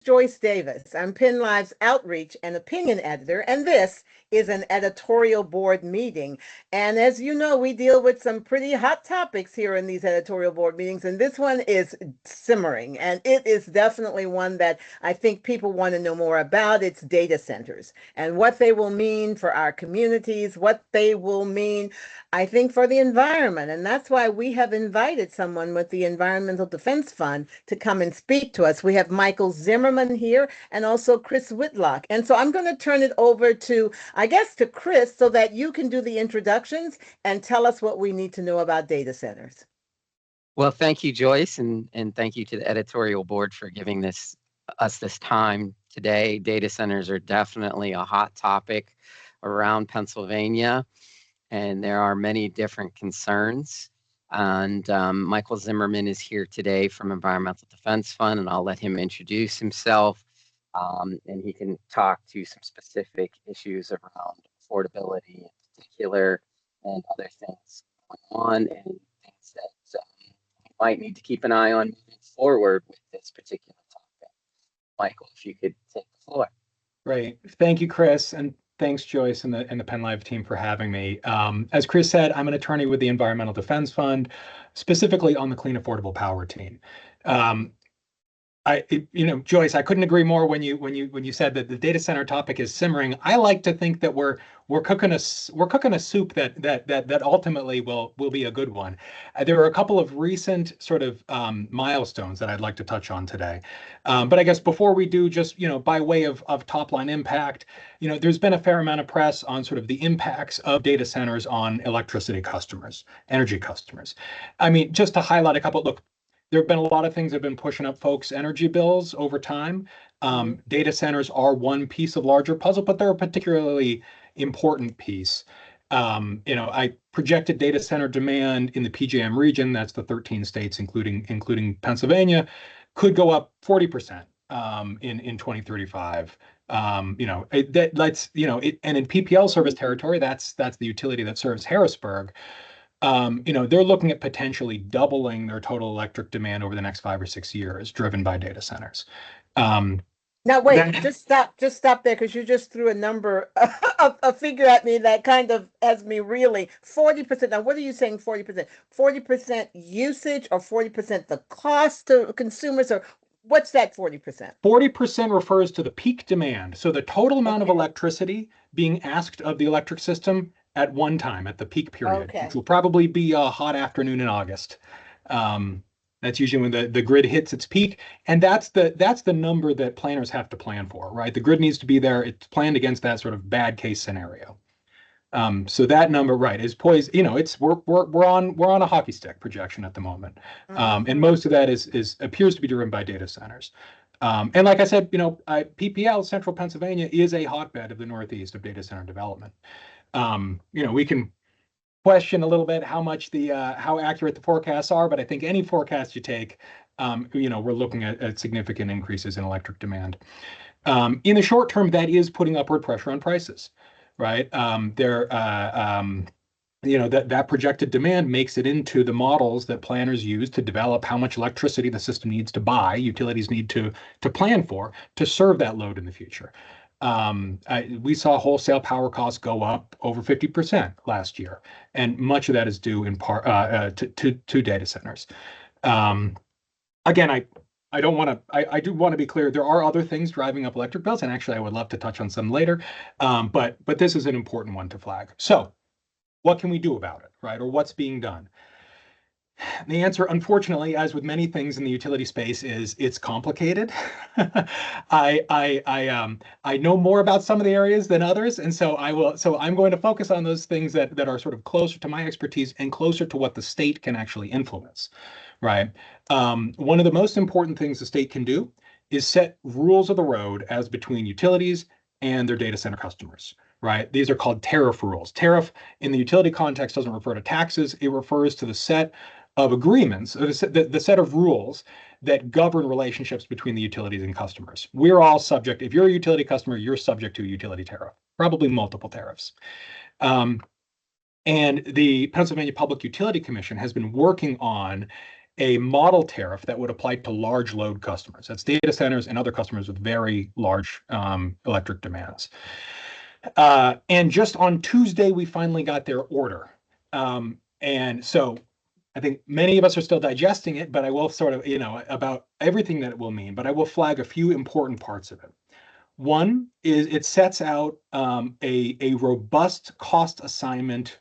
Joyce Davis. I'm PennLive's Outreach and Opinion Editor, and this is an editorial board meeting. And as you know, we deal with some pretty hot topics here in these editorial board meetings, and this one is simmering, and it is definitely one that I think people want to know more about. It's data centers and what they will mean for our communities, what they will mean, I think, for the environment. And that's why we have invited someone with the Environmental Defense Fund to come and speak to us. We have Michael Zimmerman here and also Chris Whitlock. And so I'm going to turn it over to, I guess, to Chris so that you can do the introductions and tell us what we need to know about data centers. Well, thank you, Joyce, and thank you to the editorial board for giving us this time today. Data centers are definitely a hot topic around Pennsylvania, and there are many different concerns. And Michael Zimmerman is here today from Environmental Defense Fund, and I'll let him introduce himself, and he can talk to some specific issues around affordability in particular and other things going on and things that we might need to keep an eye on moving forward with this particular topic. Michael, if you could take the floor. Great. Thank you, Chris. And thanks, Joyce and the PennLive team for having me. As Chris said, I'm an attorney with the Environmental Defense Fund, specifically on the Clean Affordable Power team. Joyce, I couldn't agree more when you said that the data center topic is simmering. I like to think that we're cooking a soup that ultimately will be a good one. There are a couple of recent sort of milestones that I'd like to touch on today. But I guess before we do, just by way of top line impact, there's been a fair amount of press on sort of the impacts of data centers on electricity customers, energy customers. I mean, just to highlight a couple. Look, there have been a lot of things that have been pushing up folks' energy bills over time. Data centers are one piece of larger puzzle, but they're a particularly important piece. I projected data center demand in the PJM region, that's the 13 states, including Pennsylvania, could go up 40% in 2035. And in PPL service territory, that's the utility that serves Harrisburg. They're looking at potentially doubling their total electric demand over the next 5 or 6 years, driven by data centers. Now, wait, just stop there, because you just threw a number, a figure at me that kind of has me reeling. 40%. Now, what are you saying 40%? 40% usage or 40% the cost to consumers, or what's that 40%? 40% refers to the peak demand. So the total amount of electricity being asked of the electric system at one time, at the peak period, which will probably be a hot afternoon in August. That's usually when the grid hits its peak, and that's the number that planners have to plan for, right? The grid needs to be there. It's planned against that sort of bad case scenario. So that number, right, is poised. We're on a hockey stick projection at the moment, and most of that appears to be driven by data centers. And like I said, PPL, Central Pennsylvania, is a hotbed of the Northeast of data center development. We can question a little bit how accurate the forecasts are, but I think any forecast you take, we're looking at significant increases in electric demand. In the short term, that is putting upward pressure on prices, right? That projected demand makes it into the models that planners use to develop how much electricity the system needs to buy, utilities need to plan for to serve that load in the future. We saw wholesale power costs go up over 50% last year, and much of that is due in part to data centers. Again, I do want to be clear. There are other things driving up electric bills, and actually I would love to touch on some later. But this is an important one to flag. So what can we do about it, right? Or what's being done? The answer, unfortunately, as with many things in the utility space, is it's complicated. I know more about some of the areas than others, and so I'm going to focus on those things that are sort of closer to my expertise and closer to what the state can actually influence, right? One of the most important things the state can do is set rules of the road as between utilities and their data center customers. Right? These are called tariff rules. Tariff in the utility context doesn't refer to taxes. It refers to the set of agreements, or the set of rules that govern relationships between the utilities and customers. We're all subject. If you're a utility customer, you're subject to a utility tariff, probably multiple tariffs. And the Pennsylvania Public Utility Commission has been working on a model tariff that would apply to large load customers. That's data centers and other customers with very large electric demands. And just on Tuesday, we finally got their order. And so I think many of us are still digesting it, but I will sort of, about everything that it will mean, but I will flag a few important parts of it. One is it sets out a robust cost assignment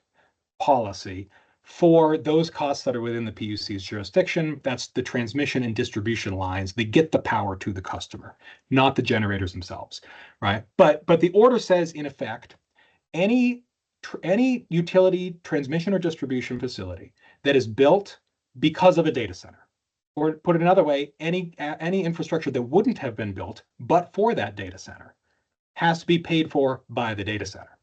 policy for those costs that are within the PUC's jurisdiction. That's the transmission and distribution lines. They get the power to the customer, not the generators themselves, right? But the order says, in effect, any utility transmission or distribution facility that is built because of a data center, or put it another way, any infrastructure that wouldn't have been built but for that data center has to be paid for by the data center,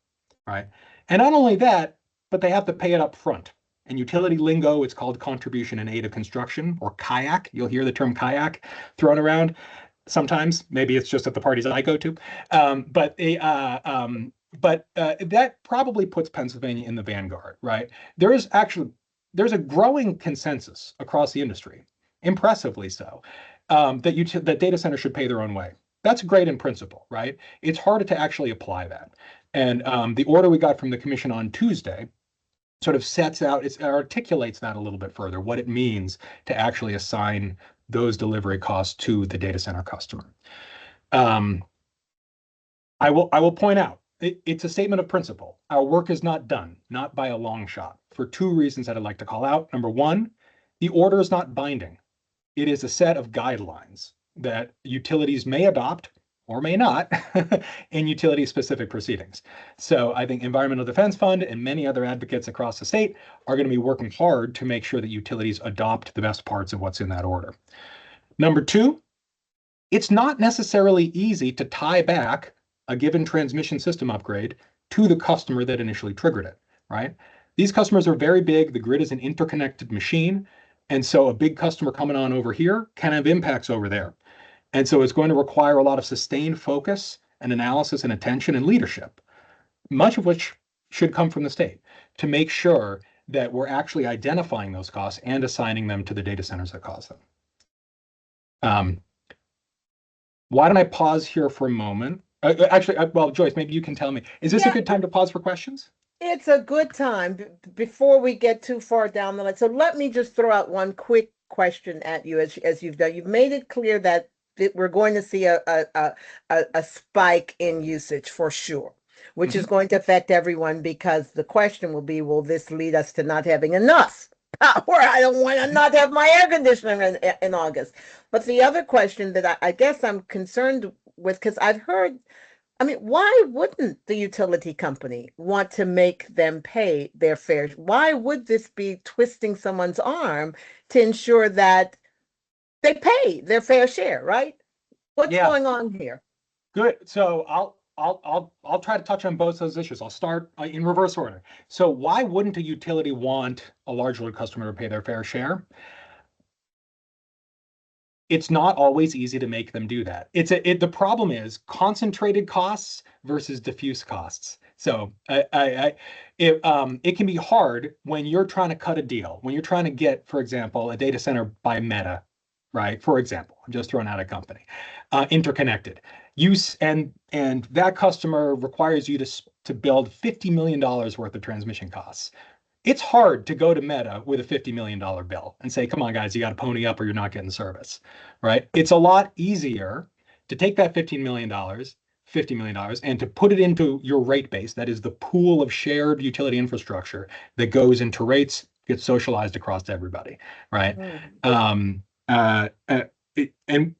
right? And not only that, but they have to pay it up front. In utility lingo, it's called contribution in aid of construction, or kayak. You'll hear the term kayak thrown around sometimes. Maybe it's just at the parties I go to. But that probably puts Pennsylvania in the vanguard, right? There's a growing consensus across the industry, impressively so, that data centers should pay their own way. That's great in principle, right? It's harder to actually apply that. And the order we got from the commission on Tuesday sort of sets out, it articulates that a little bit further, what it means to actually assign those delivery costs to the data center customer. I will point out, it's a statement of principle. Our work is not done, not by a long shot, for two reasons that I'd like to call out. Number one, the order is not binding. It is a set of guidelines that utilities may adopt or may not in utility-specific proceedings. So I think Environmental Defense Fund and many other advocates across the state are going to be working hard to make sure that utilities adopt the best parts of what's in that order. Number two, it's not necessarily easy to tie back a given transmission system upgrade to the customer that initially triggered it, right? These customers are very big. The grid is an interconnected machine. And so a big customer coming on over here can have impacts over there. And so it's going to require a lot of sustained focus and analysis and attention and leadership, much of which should come from the state, to make sure that we're actually identifying those costs and assigning them to the data centers that cause them. Why don't I pause here for a moment? Well, Joyce, maybe you can tell me, is this a good time to pause for questions? It's a good time before we get too far down the line. So let me just throw out one quick question at you as you've done. You've made it clear that we're going to see a spike in usage for sure, which is going to affect everyone, because the question will be, will this lead us to not having enough power? I don't want to not have my air conditioner in August. But the other question that I guess I'm concerned with, because I've heard, why wouldn't the utility company want to make them pay their fair? Why would this be twisting someone's arm to ensure that they pay their fair share, right? What's going on here? Good. So I'll try to touch on both those issues. I'll start in reverse order. So why wouldn't a utility want a large load customer to pay their fair share? It's not always easy to make them do that. The problem is concentrated costs versus diffuse costs. So it can be hard when you're trying to cut a deal, when you're trying to get, for example, a data center by Meta, right? For example, I'm just throwing out a company, interconnected. And that customer requires you to build $50 million worth of transmission costs. It's hard to go to Meta with a $50 million bill and say, come on, guys, you got to pony up or you're not getting service, right? It's a lot easier to take that $50 million, and to put it into your rate base. That is the pool of shared utility infrastructure that goes into rates, gets socialized across everybody, right? And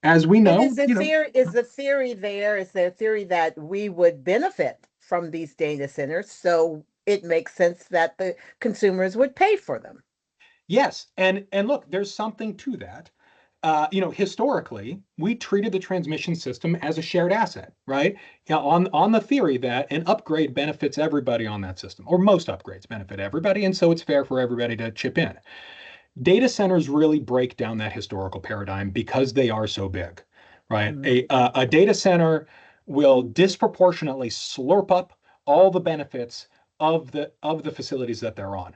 as we know, is the theory that we would benefit from these data centers, so it makes sense that the consumers would pay for them. Yes, and look, there's something to that. Historically, we treated the transmission system as a shared asset, right? On the theory that an upgrade benefits everybody on that system, or most upgrades benefit everybody, and so it's fair for everybody to chip in. Data centers really break down that historical paradigm because they are so big, right? A data center will disproportionately slurp up all the benefits of the facilities that they're on.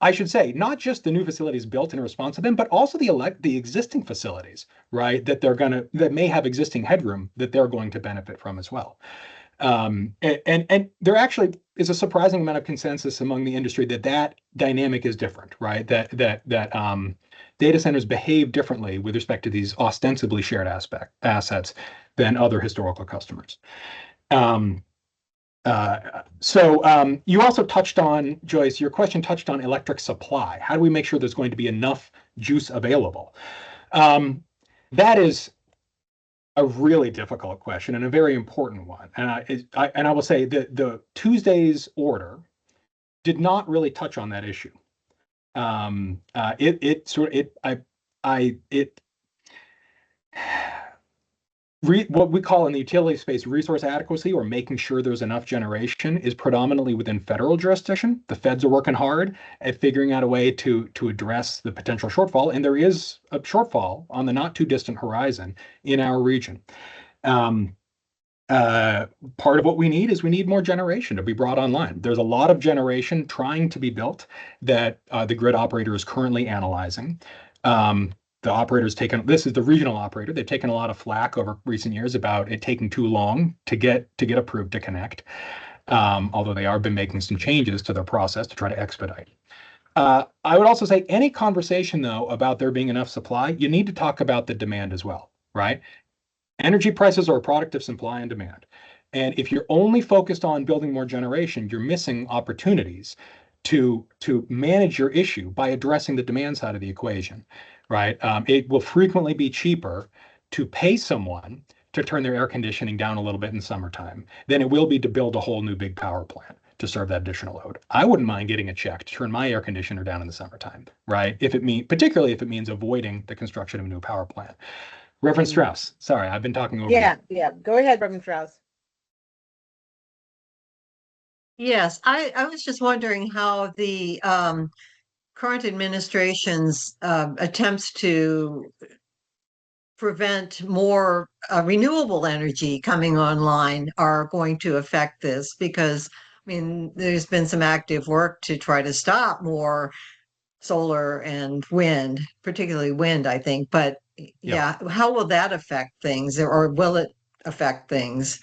I should say, not just the new facilities built in response to them, but also the existing facilities, right? That may have existing headroom that they're going to benefit from as well. And there actually is a surprising amount of consensus among the industry that dynamic is different, right? That data centers behave differently with respect to these ostensibly shared assets than other historical customers. So you also touched on, Joyce, your question touched on electric supply. How do we make sure there's going to be enough juice available? That is a really difficult question and a very important one. And I will say that the Tuesday's order did not really touch on that issue. What we call in the utility space resource adequacy, or making sure there's enough generation, is predominantly within federal jurisdiction. The feds are working hard at figuring out a way to address the potential shortfall, and there is a shortfall on the not too distant horizon in our region. Part of what we need more generation to be brought online. There's a lot of generation trying to be built that the grid operator is currently analyzing. The operator's this is the regional operator. They've taken a lot of flack over recent years about it taking too long to get approved to connect. Although they have been making some changes to their process to try to expedite. I would also say any conversation though about there being enough supply, you need to talk about the demand as well, right? Energy prices are a product of supply and demand. And if you're only focused on building more generation, you're missing opportunities to manage your issue by addressing the demand side of the equation, right? It will frequently be cheaper to pay someone to turn their air conditioning down a little bit in summertime than it will be to build a whole new big power plant to serve that additional load. I wouldn't mind getting a check to turn my air conditioner down in the summertime, right? Particularly if it means avoiding the construction of a new power plant. Reverend Strauss, sorry, I've been talking over you. Yeah. Go ahead, Reverend Strauss. Yes, I was just wondering how the current administration's attempts to prevent more renewable energy coming online are going to affect this, because I mean, there's been some active work to try to stop more solar and wind, particularly wind, I think. But yeah, how will that affect things, or will it affect things?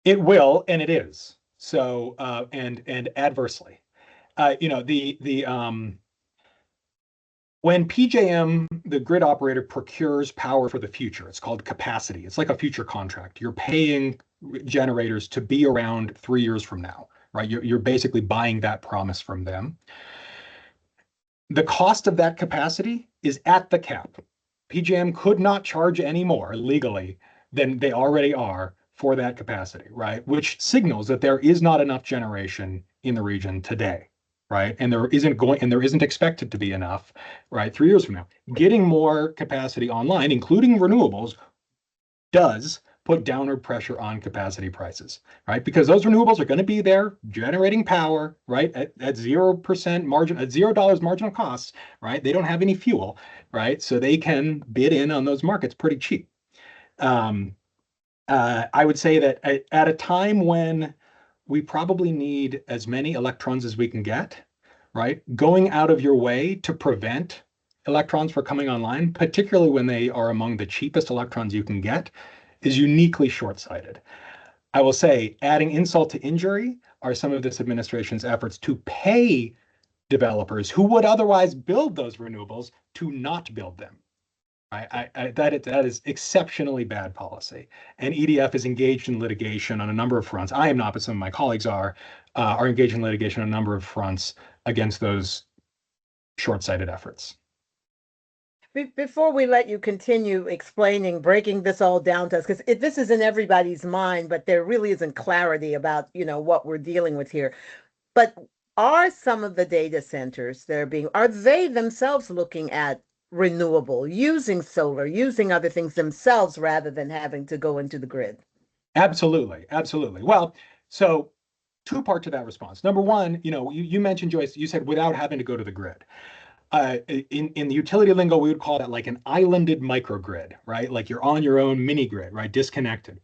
It will, and it is. So, and adversely, when PJM, the grid operator, procures power for the future, it's called capacity. It's like a future contract. You're paying generators to be around 3 years from now, right? You're basically buying that promise from them. The cost of that capacity is at the cap. PJM could not charge any more legally than they already are for that capacity, right? Which signals that there is not enough generation in the region today, right? And there isn't expected to be enough, right, 3 years from now. Getting more capacity online, including renewables, does put downward pressure on capacity prices, right? Because those renewables are going to be there generating power, right, at 0% margin, at $0 marginal costs, right? They don't have any fuel, right? So they can bid in on those markets pretty cheap. I would say that at a time when we probably need as many electrons as we can get, right? Going out of your way to prevent electrons from coming online, particularly when they are among the cheapest electrons you can get, is uniquely short-sighted. I will say, adding insult to injury are some of this administration's efforts to pay developers who would otherwise build those renewables to not build them. That is exceptionally bad policy. And EDF is engaged in litigation on a number of fronts. I am not, but some of my colleagues are engaged in litigation on a number of fronts against those short-sighted efforts. Before we let you continue explaining, breaking this all down to us, because this is in everybody's mind, but there really isn't clarity about, what we're dealing with here. But are some of the data centers are they themselves looking at renewable, using solar, using other things themselves rather than having to go into the grid? Absolutely. Well, so two parts to that response. Number one, you mentioned, Joyce, you said without having to go to the grid. In the utility lingo, we would call that like an islanded microgrid, right? Like you're on your own mini grid, right? Disconnected.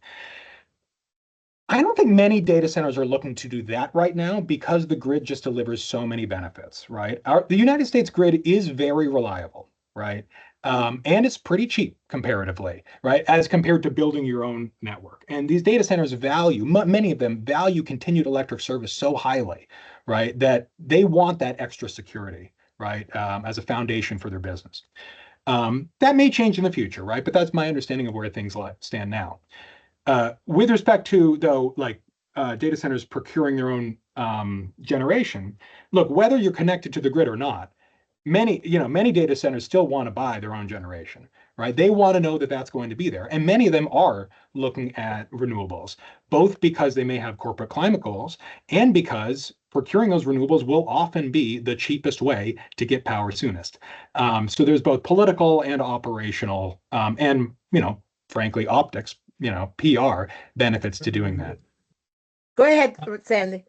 I don't think many data centers are looking to do that right now because the grid just delivers so many benefits, right? The United States grid is very reliable, right? And it's pretty cheap comparatively, right? As compared to building your own network. And these data centers value, many of them value continued electric service so highly, right? That they want that extra security, right? As a foundation for their business. That may change in the future, right? But that's my understanding of where things stand now. With respect to, though, like data centers procuring their own generation, look, whether you're connected to the grid or not, many data centers still want to buy their own generation, right? They want to know that that's going to be there. And many of them are looking at renewables, both because they may have corporate climate goals and because procuring those renewables will often be the cheapest way to get power soonest. So there's both political and operational and, frankly, optics, PR benefits to doing that. Go ahead, Sandy.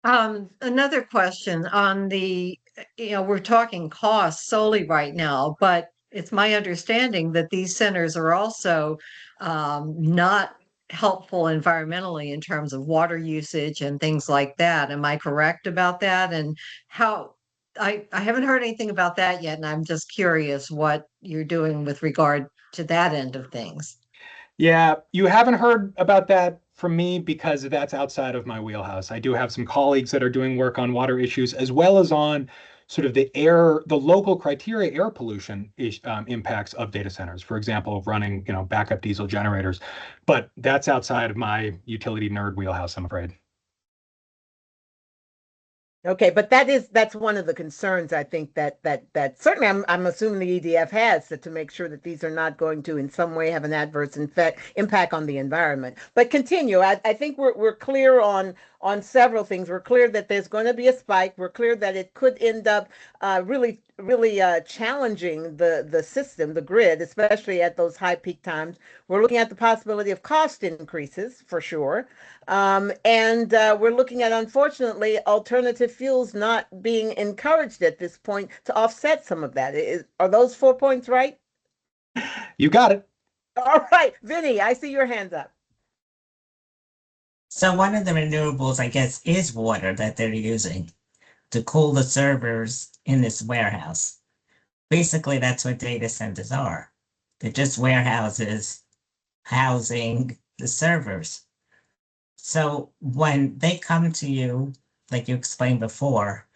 Another question on the, we're talking costs solely right now, but it's my understanding that these centers are also not helpful environmentally in terms of water usage and things like that. Am I correct about that? And how, I haven't heard anything about that yet, and I'm just curious what you're doing with regard to that end of things. Yeah, you haven't heard about that from me because that's outside of my wheelhouse. I do have some colleagues that are doing work on water issues as well as on sort of the local criteria air pollution impacts of data centers. For example, running, backup diesel generators. But that's outside of my utility nerd wheelhouse, I'm afraid. Okay, but that's one of the concerns I think that certainly I'm assuming the EDF has to make sure that these are not going to in some way have an adverse impact on the environment. But continue. I think we're clear on several things. We're clear that there's going to be a spike. We're clear that it could end up really challenging the system, the grid, especially at those high peak times. We're looking at the possibility of cost increases for sure. And we're looking at, unfortunately, alternative fuels not being encouraged at this point to offset some of that. Are those 4 points right? You got it. All right, Vinny, I see your hands up. So one of the renewables, I guess, is water that they're using to cool the servers in this warehouse. Basically, that's what data centers are. They're just warehouses housing the servers. So when they come to you, like you explained before,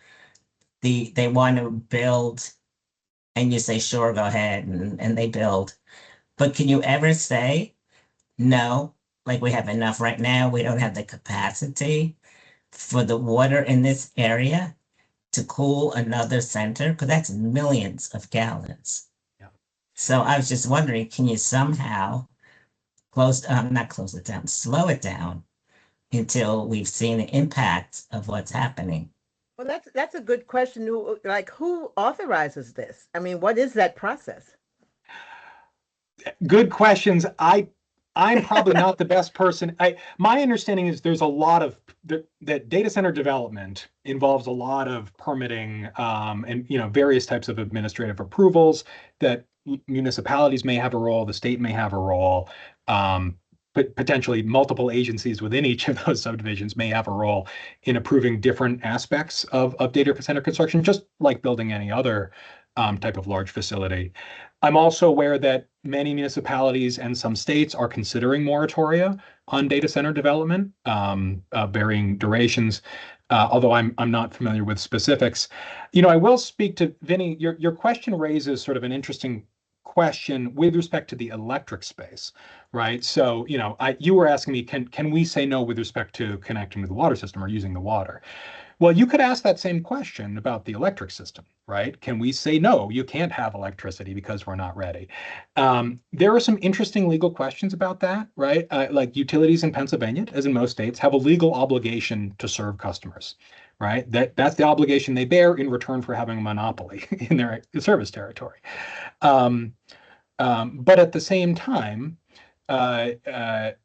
they want to build and you say, sure, go ahead, and they build. But can you ever say, no, like we have enough right now, we don't have the capacity for the water in this area to cool another center? Because that's millions of gallons. Yeah. So I was just wondering, can you somehow not close it down, slow it down until we've seen the impact of what's happening? Well, that's a good question. Who authorizes this? I mean, what is that process? Good questions. I'm probably not the best person. My understanding is there's a lot of that data center development involves a lot of permitting and various types of administrative approvals that municipalities may have a role, the state may have a role, but potentially multiple agencies within each of those subdivisions may have a role in approving different aspects of data center construction, just like building any other type of large facility. I'm also aware that many municipalities and some states are considering moratoria on data center development, varying durations, although I'm not familiar with specifics. I will speak to Vinny. Your question raises sort of an interesting question with respect to the electric space, right? So, you were asking me, can we say no with respect to connecting to the water system or using the water? Well, you could ask that same question about the electric system, right? Can we say, no, you can't have electricity because we're not ready? There are some interesting legal questions about that, right? Like utilities in Pennsylvania, as in most states, have a legal obligation to serve customers, right? That's the obligation they bear in return for having a monopoly in their service territory. But at the same time, it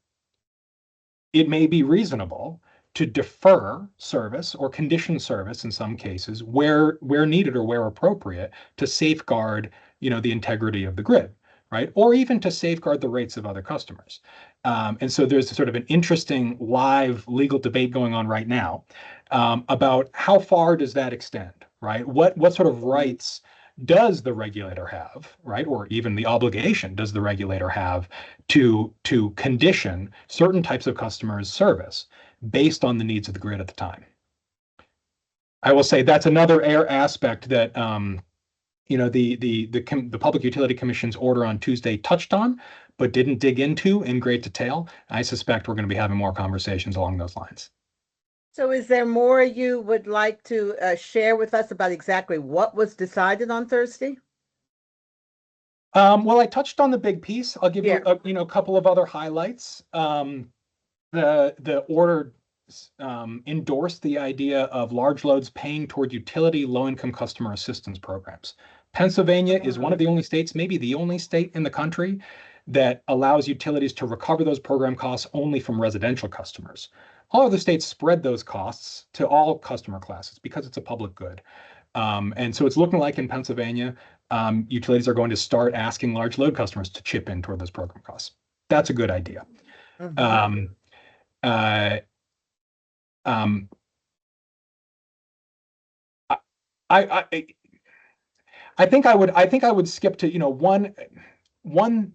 may be reasonable to defer service or condition service in some cases where needed or where appropriate to safeguard, the integrity of the grid, right? Or even to safeguard the rates of other customers. And so there's sort of an interesting live legal debate going on right now about how far does that extend, right? What sort of rights does the regulator have, right? Or even the obligation does the regulator have to condition certain types of customers' service based on the needs of the grid at the time? I will say that's another aspect that the Public Utility Commission's order on Tuesday touched on, but didn't dig into in great detail. I suspect we're going to be having more conversations along those lines. So is there more you would like to share with us about exactly what was decided on Thursday? Well, I touched on the big piece. I'll give you a couple of other highlights. The order endorsed the idea of large loads paying toward utility low-income customer assistance programs. Pennsylvania is one of the only states, maybe the only state in the country, that allows utilities to recover those program costs only from residential customers. All other states spread those costs to all customer classes because it's a public good. And so it's looking like in Pennsylvania, utilities are going to start asking large load customers to chip in toward those program costs. That's a good idea. Mm-hmm. I think I would skip to one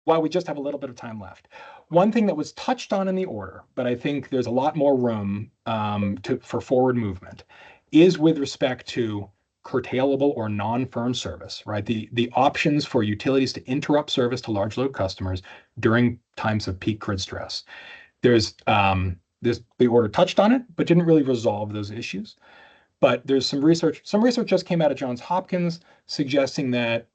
while we just have a little bit of time left. One thing that was touched on in the order, but I think there's a lot more room for forward movement, is with respect to curtailable or non-firm service, right? The options for utilities to interrupt service to large load customers during times of peak grid stress. The order touched on it, but didn't really resolve those issues. But there's some research just came out of Johns Hopkins suggesting that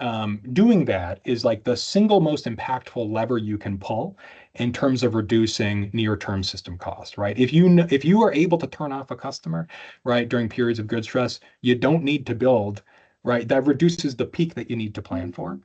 doing that is like the single most impactful lever you can pull in terms of reducing near-term system costs, right? If you are able to turn off a customer, right, during periods of grid stress, you don't need to build, right? That reduces the peak that you need to plan for.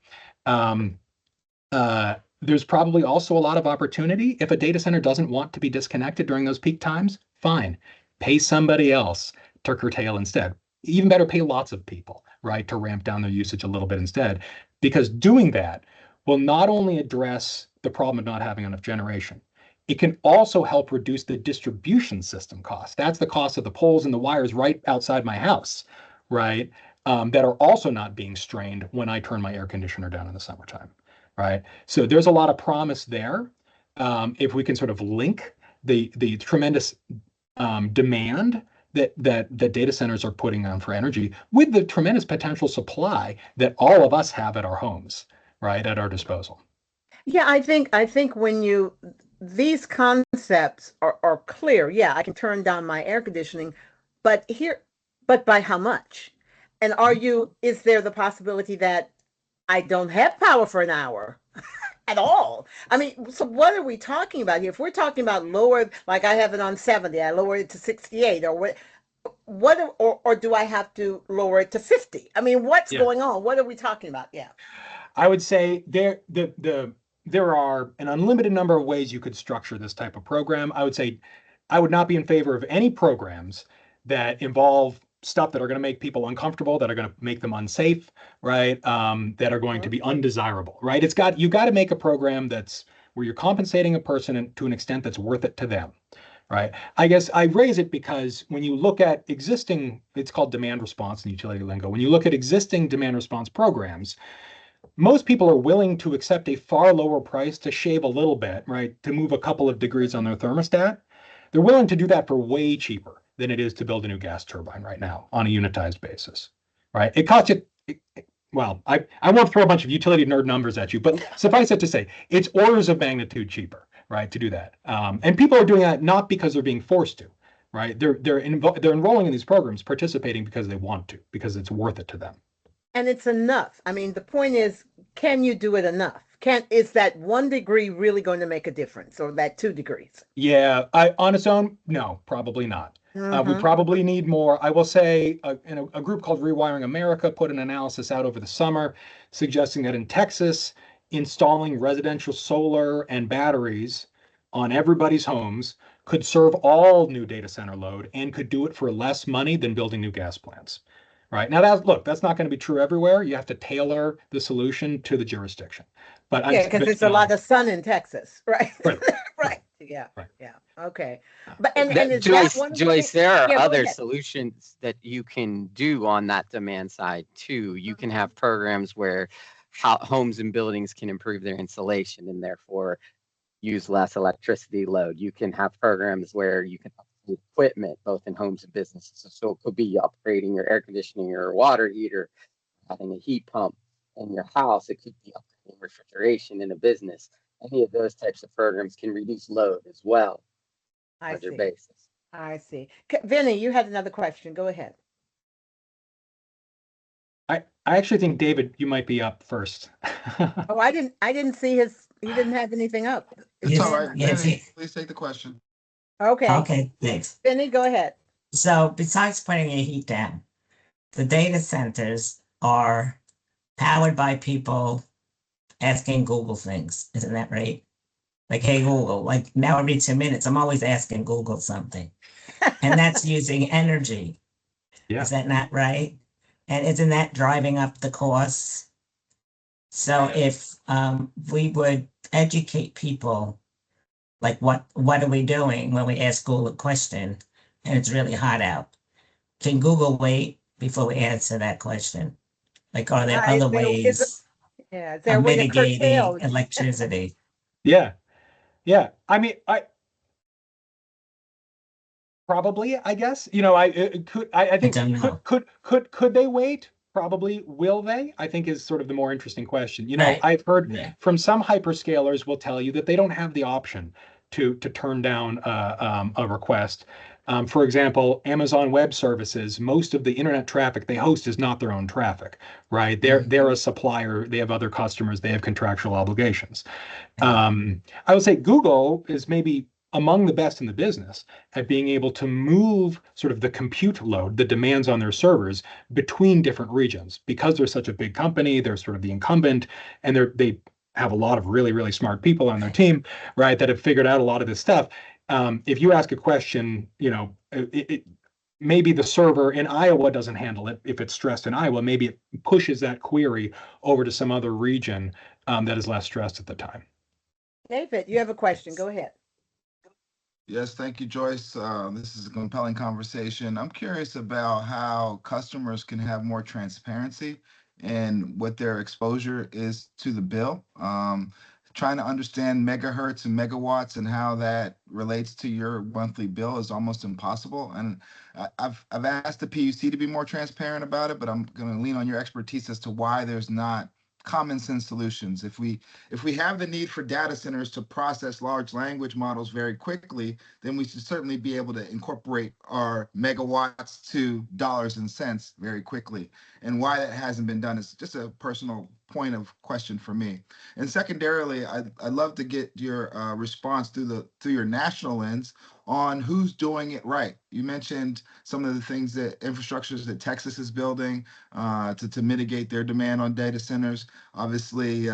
There's probably also a lot of opportunity. If a data center doesn't want to be disconnected during those peak times, fine, pay somebody else to curtail instead. Even better, pay lots of people, right, to ramp down their usage a little bit instead, because doing that will not only address the problem of not having enough generation, it can also help reduce the distribution system cost. That's the cost of the poles and the wires right outside my house, right, that are also not being strained when I turn my air conditioner down in the summertime, right? So there's a lot of promise there. If we can sort of link the tremendous demand that data centers are putting on for energy with the tremendous potential supply that all of us have at our homes, right, at our disposal. Yeah, I think when these concepts are clear. Yeah, I can turn down my air conditioning, but by how much? And is there the possibility that I don't have power for an hour at all? I mean, so what are we talking about here? If we're talking about lower, like I have it on 70, I lower it to 68, or or do I have to lower it to 50? I mean, what's going on? What are we talking about? Yeah. I would say there are an unlimited number of ways you could structure this type of program. I would say I would not be in favor of any programs that involve stuff that are going to make people uncomfortable, that are going to make them unsafe, right? That are going to be undesirable, right? You got to make a program that's where you're compensating a person to an extent that's worth it to them, right? I guess I raise it because when you look at existing, it's called demand response in utility lingo. When you look at existing demand response programs, most people are willing to accept a far lower price to shave a little bit, right? To move a couple of degrees on their thermostat. They're willing to do that for way cheaper than it is to build a new gas turbine right now on a unitized basis, right? It costs you, well, I won't throw a bunch of utility nerd numbers at you, but suffice it to say, it's orders of magnitude cheaper, right, to do that. And people are doing that not because they're being forced to, right? They're enrolling in these programs, participating because they want to, because it's worth it to them. And it's enough. I mean, the point is, can you do it enough? Is that 1 degree really going to make a difference, or that 2 degrees? Yeah, on its own, no, probably not. We probably need more. I will say a group called Rewiring America put an analysis out over the summer suggesting that in Texas, installing residential solar and batteries on everybody's homes could serve all new data center load and could do it for less money than building new gas plants, right? Now that's not going to be true everywhere. You have to tailor the solution to the jurisdiction. But yeah, because it's a lot of sun in Texas, right? Right. Right. Yeah. Right. Yeah. Okay. But and is Joyce, that one of the Joyce, things? there are Yeah, go other ahead. solutions that you can do on that demand side too. You can have programs where homes and buildings can improve their insulation and therefore use less electricity load. You can have programs where you can upgrade equipment both in homes and businesses. So it could be upgrading your air conditioning or water heater, having a heat pump in your house. It could be upgrading refrigeration in a business. Any of those types of programs can reduce load as well. I see. Basis. I see. Vinny, you had another question. Go ahead. I actually think, David, you might be up first. Oh, I didn't see he didn't have anything up. It's all right. Yes, Vinny, please take the question. Okay. Okay, thanks. Vinny, go ahead. So besides putting a heat down, the data centers are powered by people asking Google things. Isn't that right? Like, hey, Google, like now every 2 minutes, I'm always asking Google something. And that's using energy. Yeah. Is that not right? And isn't that driving up the costs? So if we would educate people, like what are we doing when we ask Google a question and it's really hot out? Can Google wait before we answer that question? Like, are there other ways is there a of way to curtail mitigating electricity? Yeah. I mean, probably, I guess. I think could they wait? Probably. Will they? I think is sort of the more interesting question. Right. I've heard from some hyperscalers will tell you that they don't have the option to turn down a request. For example, Amazon Web Services, most of the internet traffic they host is not their own traffic, right? They're a supplier. They have other customers. They have contractual obligations. I would say Google is maybe among the best in the business at being able to move sort of the compute load, the demands on their servers between different regions. Because they're such a big company, they're sort of the incumbent, and they have a lot of really, really smart people on their team, right, that have figured out a lot of this stuff. If you ask a question, maybe the server in Iowa doesn't handle it. If it's stressed in Iowa, maybe it pushes that query over to some other region that is less stressed at the time. David, you have a question. Go ahead. Yes, thank you, Joyce. This is a compelling conversation. I'm curious about how customers can have more transparency in what their exposure is to the bill. Trying to understand megahertz and megawatts and how that relates to your monthly bill is almost impossible. And I've asked the PUC to be more transparent about it, but I'm going to lean on your expertise as to why there's not common sense solutions. If we have the need for data centers to process large language models very quickly, then we should certainly be able to incorporate our megawatts to dollars and cents very quickly. And why that hasn't been done is just a personal point of question for me. And secondarily, I'd love to get your response through your national lens on who's doing it right. You mentioned some of the things that infrastructures that Texas is building to mitigate their demand on data centers. Obviously,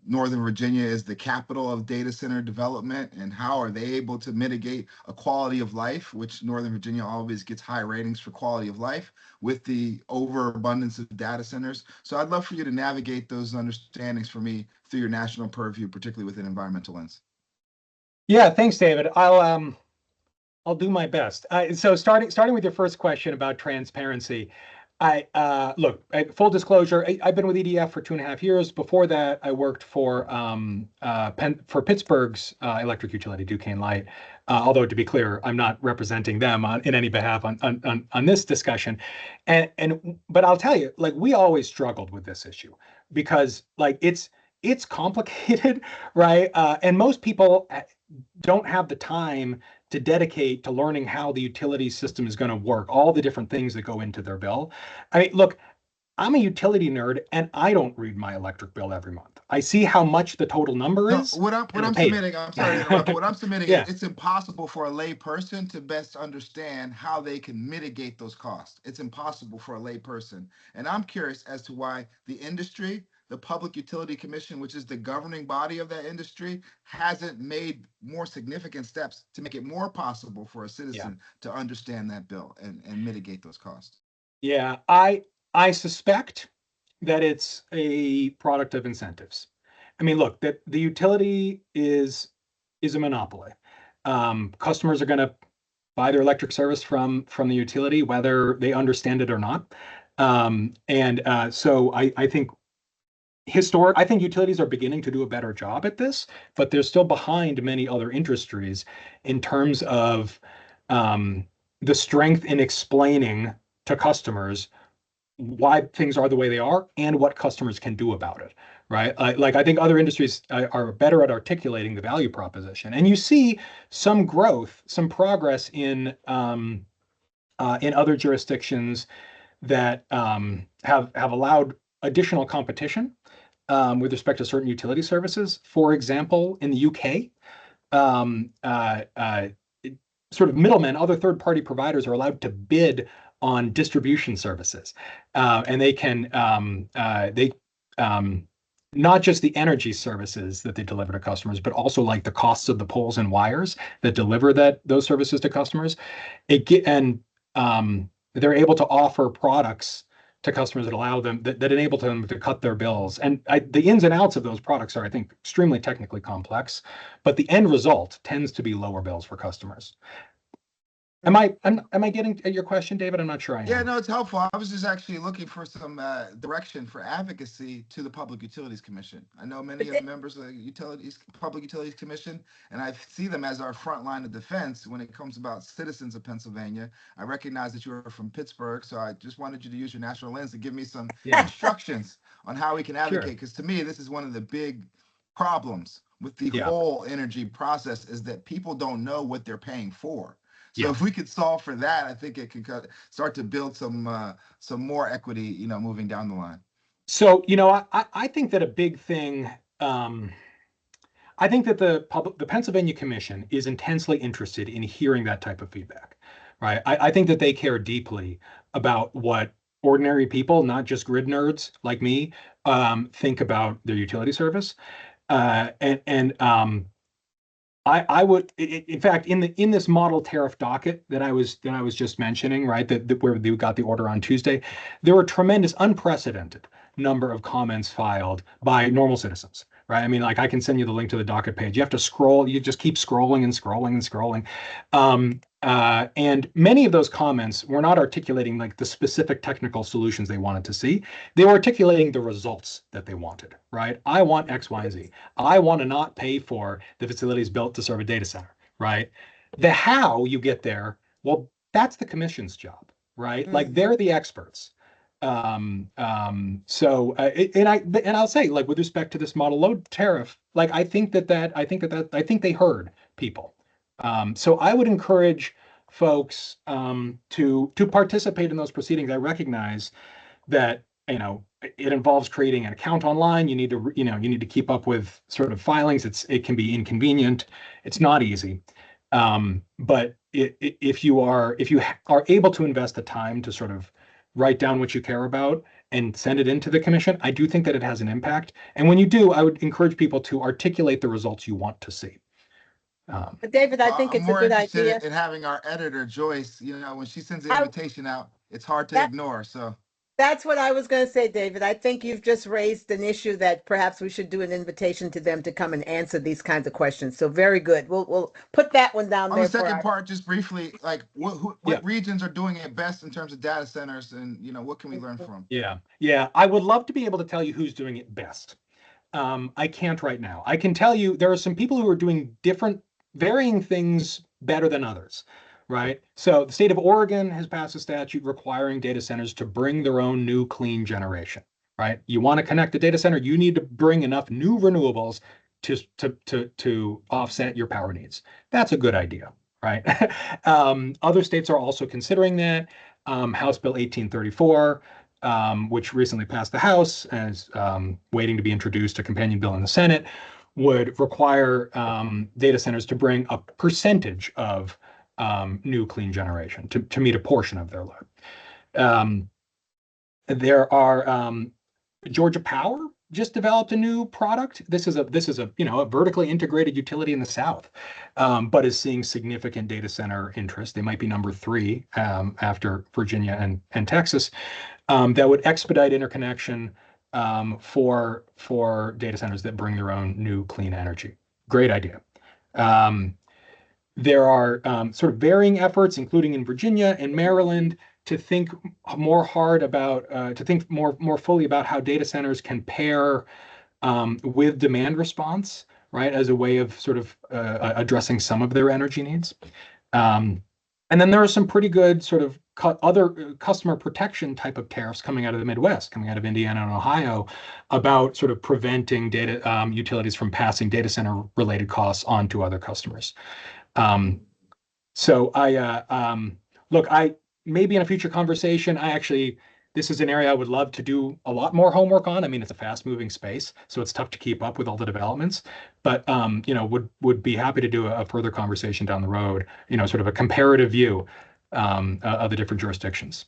Northern Virginia is the capital of data center development, and how are they able to mitigate a quality of life, which Northern Virginia always gets high ratings for quality of life with the overabundance of data centers. So I'd love for you to navigate those understandings for me through your national purview, particularly within environmental lens. Yeah, thanks, David. I'll do my best. So starting with your first question about transparency, look, full disclosure, I've been with EDF for 2.5 years. Before that, I worked for Pittsburgh's electric utility, Duquesne Light. Although to be clear, I'm not representing them in any behalf on this discussion. But I'll tell you, like, we always struggled with this issue because like it's complicated, right? And most people don't have the time to dedicate to learning how the utility system is going to work, all the different things that go into their bill. I mean, look, I'm a utility nerd and I don't read my electric bill every month. I see how much the total number is. What I'm submitting, I'm sorry to interrupt, but what I'm submitting, yeah. It's impossible for a lay person to best understand how they can mitigate those costs. It's impossible for a lay person. And I'm curious as to why the industry, the Public Utility Commission, which is the governing body of that industry, hasn't made more significant steps to make it more possible for a citizen to understand that bill and mitigate those costs. Yeah, I I suspect that it's a product of incentives. I mean, look, that the utility is a monopoly. Customers are going to buy their electric service from the utility, whether they understand it or not. So I think I think utilities are beginning to do a better job at this, but they're still behind many other industries in terms of the strength in explaining to customers why things are the way they are and what customers can do about it, right? Like I think other industries are better at articulating the value proposition, and you see some growth, some progress in other jurisdictions that have allowed additional competition with respect to certain utility services. For example, in the UK, sort of middlemen, other third-party providers are allowed to bid on distribution services, and they can not just the energy services that they deliver to customers, but also like the costs of the poles and wires that deliver those services to customers. They're able to offer products to customers that allow them that enable them to cut their bills. And the ins and outs of those products are, I think, extremely technically complex, but the end result tends to be lower bills for customers. Am I getting at your question, David? I'm not sure I am. Yeah, no, it's helpful. I was just actually looking for some direction for advocacy to the Public Utilities Commission. I know many of the members of the Public Utilities Commission, and I see them as our front line of defense when it comes about citizens of Pennsylvania. I recognize that you are from Pittsburgh, so I just wanted you to use your national lens to give me some instructions on how we can advocate, because to me, this is one of the big problems with the whole energy process, is that people don't know what they're paying for. So if we could solve for that, I think it can start to build some more equity, moving down the line. So, I think that a big thing, I think that the Pennsylvania Commission is intensely interested in hearing that type of feedback, right? I think that they care deeply about what ordinary people, not just grid nerds like me, think about their utility service. I would, in fact, in this model tariff docket that I was just mentioning, right, that where we got the order on Tuesday, there were tremendous, unprecedented number of comments filed by normal citizens, right? I mean, like, I can send you the link to the docket page. You have to scroll. You just keep scrolling and scrolling and scrolling. And many of those comments were not articulating like the specific technical solutions they wanted to see. They were articulating the results that they wanted, right? I want X, Y, and Z. I want to not pay for the facilities built to serve a data center, right? The how you get there, well, that's the commission's job, right? Mm-hmm. Like, they're the experts. And I'll say, like, with respect to this model load tariff, like, I think they heard people. So I would encourage folks to participate in those proceedings. I recognize that it involves creating an account online. You need to keep up with sort of filings. It can be inconvenient. It's not easy. But if you are able to invest the time to sort of write down what you care about and send it into the commission, I do think that it has an impact. And when you do, I would encourage people to articulate the results you want to see. But David, I think it's a good idea. I'm more interested in having our editor, Joyce, when she sends the invitation out, it's hard to ignore. So that's what I was going to say, David. I think you've just raised an issue that perhaps we should do an invitation to them to come and answer these kinds of questions. So very good. We'll put that one down there. On the second part, just briefly, like what regions are doing it best in terms of data centers, and what can we learn from? Yeah. I would love to be able to tell you who's doing it best. I can't right now. I can tell you there are some people who are doing varying things better than others, right? So the state of Oregon has passed a statute requiring data centers to bring their own new clean generation, right? You want to connect a data center, you need to bring enough new renewables to offset your power needs. That's a good idea, right? Other states are also considering that. House Bill 1834, which recently passed the House and is waiting to be introduced, a companion bill in the Senate, would require data centers to bring a percentage of new clean generation to meet a portion of their load. There are Georgia Power just developed a new product. This is a vertically integrated utility in the South, but is seeing significant data center interest. They might be number 3 after Virginia and Texas. that would expedite interconnection for data centers that bring their own new clean energy. Great idea. There are sort of varying efforts, including in Virginia and Maryland, to think more fully about how data centers can pair with demand response, right, as a way of sort of addressing some of their energy needs. And then there are some pretty good sort of other customer protection type of tariffs coming out of the Midwest, coming out of Indiana and Ohio, about sort of preventing data utilities from passing data center related costs on to other customers. So I maybe in a future conversation, this is an area I would love to do a lot more homework on. I mean, it's a fast moving space, so it's tough to keep up with all the developments, but would be happy to do a further conversation down the road, sort of a comparative view of the different jurisdictions.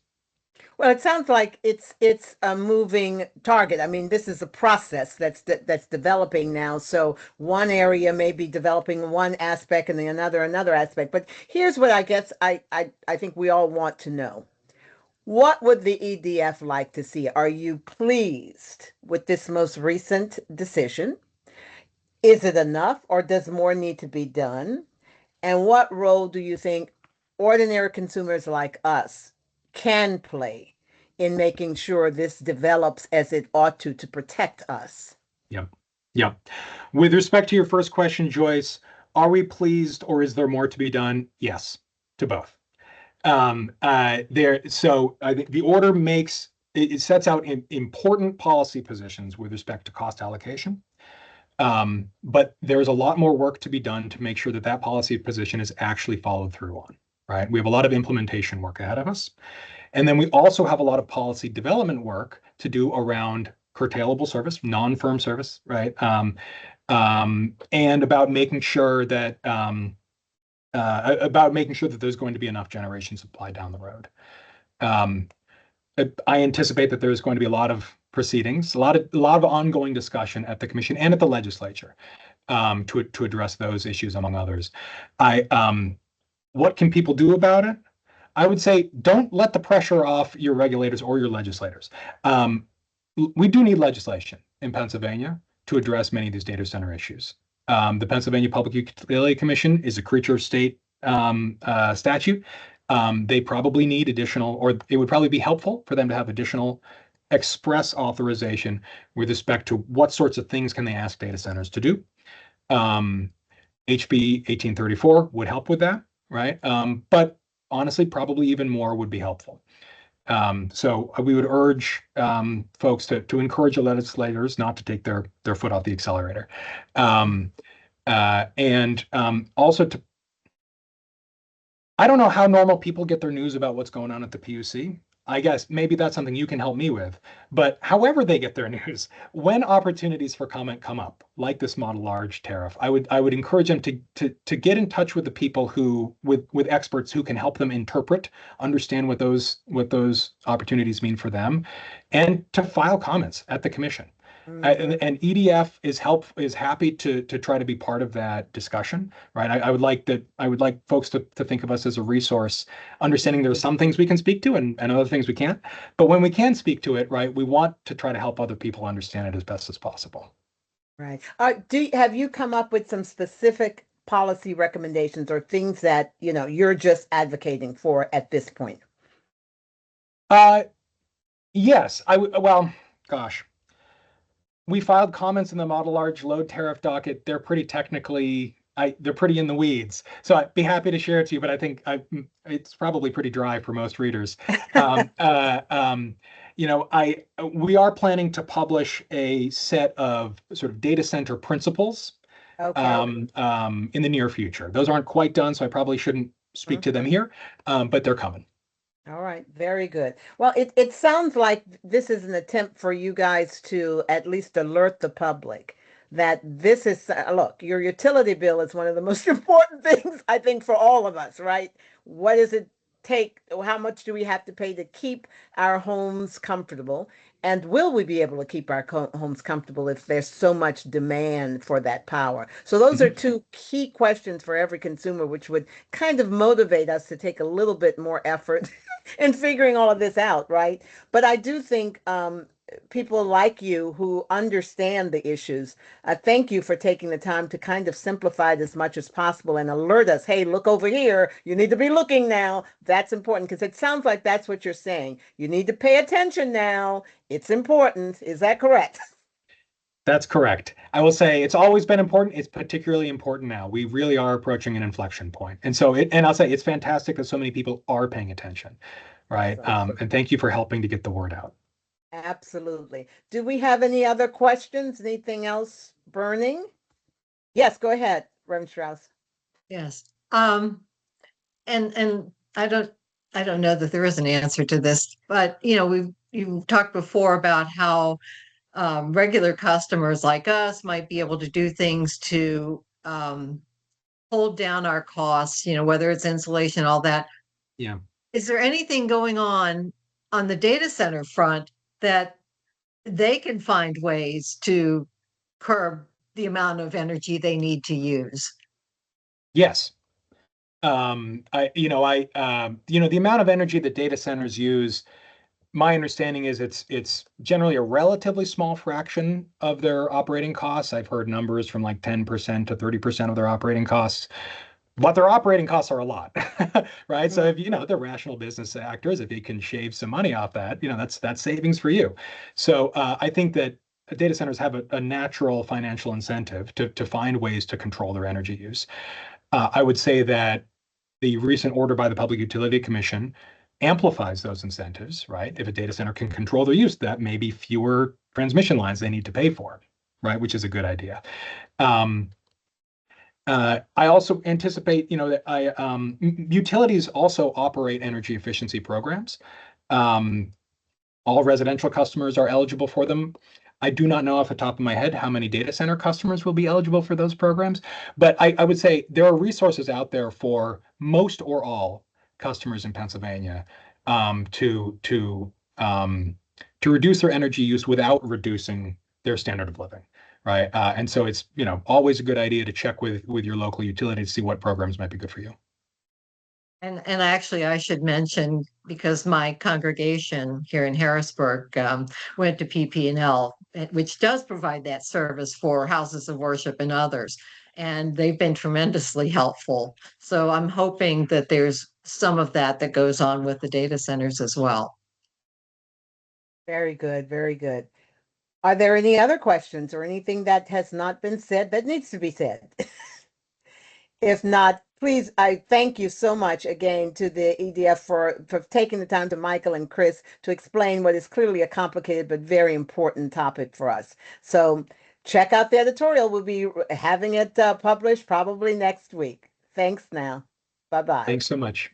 Well, it sounds like it's a moving target. I mean, this is a process that's developing now. So one area may be developing one aspect and then another aspect. But here's what I guess I think we all want to know. What would the EDF like to see? Are you pleased with this most recent decision? Is it enough, or does more need to be done? And what role do you think ordinary consumers like us can play in making sure this develops as it ought to protect us? Yep. With respect to your first question, Joyce, are we pleased or is there more to be done? Yes, to both. So I think the order sets out important policy positions with respect to cost allocation. But there's a lot more work to be done to make sure that policy position is actually followed through on, right? We have a lot of implementation work ahead of us. And then we also have a lot of policy development work to do around curtailable service, non-firm service, right? And about making sure that there's going to be enough generation supply down the road. I anticipate that there's going to be a lot of proceedings, a lot of ongoing discussion at the commission and at the legislature to address those issues, among others. What can people do about it? I would say don't let the pressure off your regulators or your legislators. We do need legislation in Pennsylvania to address many of these data center issues. The Pennsylvania Public Utility Commission is a creature of state statute. They probably need additional, or it would probably be helpful for them to have additional express authorization with respect to what sorts of things can they ask data centers to do. HB 1834 would help with that, right? But honestly, probably even more would be helpful. So we would urge folks to encourage the legislators not to take their foot off the accelerator. And also I don't know how normal people get their news about what's going on at the PUC. I guess maybe that's something you can help me with. But however they get their news, when opportunities for comment come up, like this model large tariff, I would encourage them to get in touch with the people with experts who can help them understand what those opportunities mean for them, and to file comments at the commission. And EDF is happy to try to be part of that discussion, right? I would like folks to think of us as a resource, understanding there are some things we can speak to and other things we can't. But when we can speak to it, right, we want to try to help other people understand it as best as possible. Right. Have you come up with some specific policy recommendations or things that you're just advocating for at this point? Yes, gosh. We filed comments in the model large load tariff docket. They're pretty they're pretty in the weeds. So I'd be happy to share it to you, but I think it's probably pretty dry for most readers. We are planning to publish a set of sort of data center principles in the near future. Those aren't quite done, so I probably shouldn't speak to them here, but they're coming. All right, very good. Well, it sounds like this is an attempt for you guys to at least alert the public that this is, look, your utility bill is one of the most important things, I think, for all of us, right? What does it take? How much do we have to pay to keep our homes comfortable? And will we be able to keep our homes comfortable if there's so much demand for that power? So those are two key questions for every consumer, which would kind of motivate us to take a little bit more effort in figuring all of this out, right? But I do think people like you who understand the issues, thank you for taking the time to kind of simplify it as much as possible and alert us, hey, look over here. You need to be looking now. That's important because it sounds like that's what you're saying. You need to pay attention now. It's important. Is that correct? That's correct. I will say it's always been important. It's particularly important now. We really are approaching an inflection point. And so and I'll say it's fantastic that so many people are paying attention, right? And thank you for helping to get the word out. Absolutely. Do we have any other questions? Anything else burning? Yes, go ahead, Reverend Strauss. Yes. And I don't know that there is an answer to this, but you've talked before about how regular customers like us might be able to do things to hold down our costs, whether it's insulation, all that. Yeah. Is there anything going on the data center front that they can find ways to curb the amount of energy they need to use? Yes. The amount of energy that data centers use, my understanding is it's generally a relatively small fraction of their operating costs. I've heard numbers from like 10% to 30% of their operating costs. But their operating costs are a lot, right? So if they're rational business actors, if you can shave some money off that, that's savings for you. So I think that data centers have a natural financial incentive to find ways to control their energy use. I would say that the recent order by the Public Utility Commission amplifies those incentives, right? If a data center can control their use, that may be fewer transmission lines they need to pay for, right? Which is a good idea. I also anticipate, that utilities also operate energy efficiency programs. All residential customers are eligible for them. I do not know off the top of my head how many data center customers will be eligible for those programs, but I would say there are resources out there for most or all customers in Pennsylvania to reduce their energy use without reducing their standard of living. Right. And so it's, always a good idea to check with your local utility to see what programs might be good for you. And actually, I should mention, because my congregation here in Harrisburg went to PP&L, which does provide that service for houses of worship and others. And they've been tremendously helpful. So I'm hoping that there's some of that goes on with the data centers as well. Very good. Very good. Are there any other questions or anything that has not been said that needs to be said? If not, please, I thank you so much again to the EDF for taking the time, to Michael and Chris, to explain what is clearly a complicated but very important topic for us. So check out the editorial. We'll be having it published probably next week. Thanks now. Bye-bye. Thanks so much.